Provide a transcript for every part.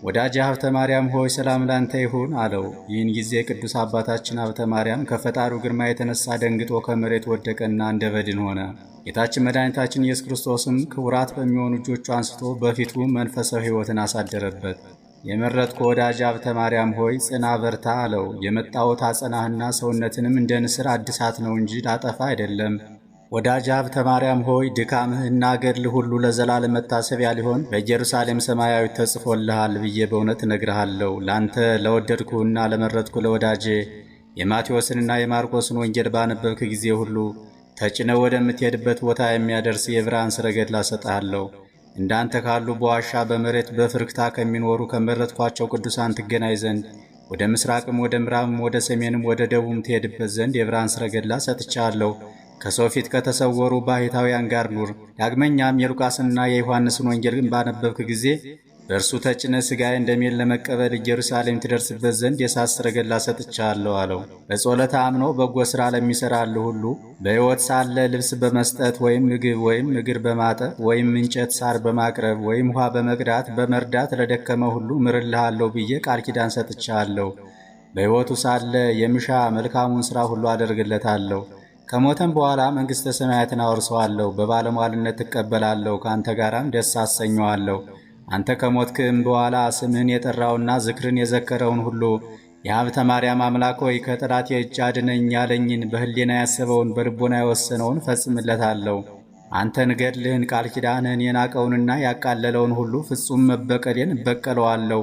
ወዳጄ ሀብተ ማርያም ሆይ ሰላም ላንተ ይሁን አለው። ይህን ጊዜ ቅዱስ አባታችን ሀብተ ማርያም ከፈጣሪው ግርማ የተነሳ ደንግጦ ከመሬት ወደቀና እንደ በድን ሆነ። ጌታችን መድኃኒታችን ኢየሱስ ክርስቶስም ክቡራት በሚሆኑ እጆቹ አንስቶ በፊቱ መንፈሳዊ ሕይወትን አሳደረበት። የመረጥኩ ወዳጄ ሀብተ ማርያም ሆይ ጽና በርታ አለው። የመጣሁት አጸናህና ሰውነትንም እንደ ንስር አድሳት ነው እንጂ ላጠፋ አይደለም። ወዳጄ ሀብተ ማርያም ሆይ ድካምህና ገድልህ ሁሉ ለዘላለም መታሰቢያ ሊሆን በኢየሩሳሌም ሰማያዊት ተጽፎልሃል ብዬ በእውነት እነግርሃለሁ። ላንተ ለወደድኩህና ለመረጥኩ ለወዳጄ የማቴዎስንና የማርቆስን ወንጌል ባነበብክ ጊዜ ሁሉ ተጭነህ ወደምትሄድበት ቦታ የሚያደርስ የብርሃን ሰረገላ እሰጥሃለሁ። እንዳንተ ካሉ በዋሻ በመሬት በፍርክታ ከሚኖሩ ከመረጥኳቸው ቅዱሳን ትገናኝ ዘንድ ወደ ምስራቅም ወደ ምዕራብም ወደ ሰሜንም ወደ ደቡብም ትሄድበት ዘንድ የብርሃን ሰረገላ ሰጥቻለሁ። ከሰው ፊት ከተሰወሩ ባሕታውያን ጋር ኑር። ዳግመኛም የሉቃስንና የዮሐንስን ወንጌል ባነበብክ ጊዜ በእርሱ ተጭነህ ሥጋዬ እንደሚል ለመቀበል ኢየሩሳሌም ትደርስበት ዘንድ የእሳት ሰረገላ ሰጥቻለሁ አለው። በጸሎተ አምኖ በጎ ሥራ ለሚሠራልህ ሁሉ በሕይወት ሳለ ልብስ በመስጠት ወይም ምግብ ወይም እግር በማጠብ ወይም እንጨት ሳር በማቅረብ ወይም ውሃ በመቅዳት በመርዳት ለደከመ ሁሉ ምርልሃለሁ ብዬ ቃል ኪዳን ሰጥቻለሁ። በሕይወቱ ሳለ የሚሻ መልካሙን ሥራ ሁሉ አደርግለታለሁ። ከሞተም በኋላ መንግሥተ ሰማያትን አወርሰዋለሁ። በባለሟልነት ትቀበላለሁ፣ ከአንተ ጋራም ደስ አሰኘዋለሁ። አንተ ከሞትክም በኋላ ስምህን የጠራውና ዝክርን የዘከረውን ሁሉ የሀብተ ማርያም አምላክ ሆይ ከጠላቴ እጅ አድነኝ ያለኝን በሕሊና ያሰበውን በልቦና የወሰነውን ፈጽምለታለሁ። አንተን ገድልህን ቃል ኪዳንህን የናቀውንና ያቃለለውን ሁሉ ፍጹም መበቀሌን እበቀለዋለሁ።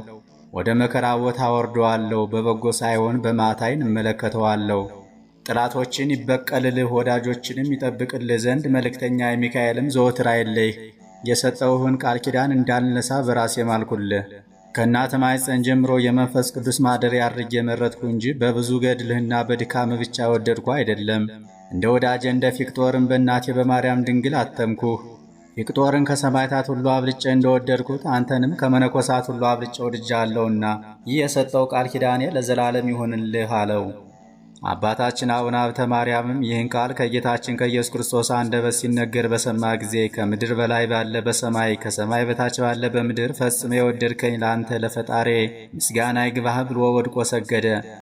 ወደ መከራ ቦታ ወርደዋለሁ። በበጎ ሳይሆን በማታይን እመለከተዋለሁ። ጥላቶችን ይበቀልልህ ወዳጆችንም ይጠብቅልህ ዘንድ መልእክተኛ የሚካኤልም ዘወትር አይለይህ። የሰጠውህን ቃል ኪዳን እንዳልነሳ በራሴ ማልኩልህ። ከእናተ ማኅፀን ጀምሮ የመንፈስ ቅዱስ ማደሪያ አድርጌ የመረጥኩ እንጂ በብዙ ገድልህና በድካም ብቻ ወደድኩ አይደለም። እንደ ወዳጄ እንደ ፊቅጦርን በእናቴ በማርያም ድንግል አተምኩህ። ፊቅጦርን ከሰማዕታት ሁሉ አብልጬ እንደወደድኩት አንተንም ከመነኮሳት ሁሉ አብልጬ ወድጃለሁና ይህ የሰጠው ቃል ኪዳኔ ለዘላለም ይሁንልህ አለው። አባታችን አቡነ ሀብተ ማርያምም ይህን ቃል ከጌታችን ከኢየሱስ ክርስቶስ አንደበት ሲነገር በሰማ ጊዜ ከምድር በላይ ባለ በሰማይ ከሰማይ በታች ባለ በምድር ፈጽመ የወደድከኝ ለአንተ ለፈጣሬ ምስጋና ይግባህ ብሎ ወድቆ ሰገደ።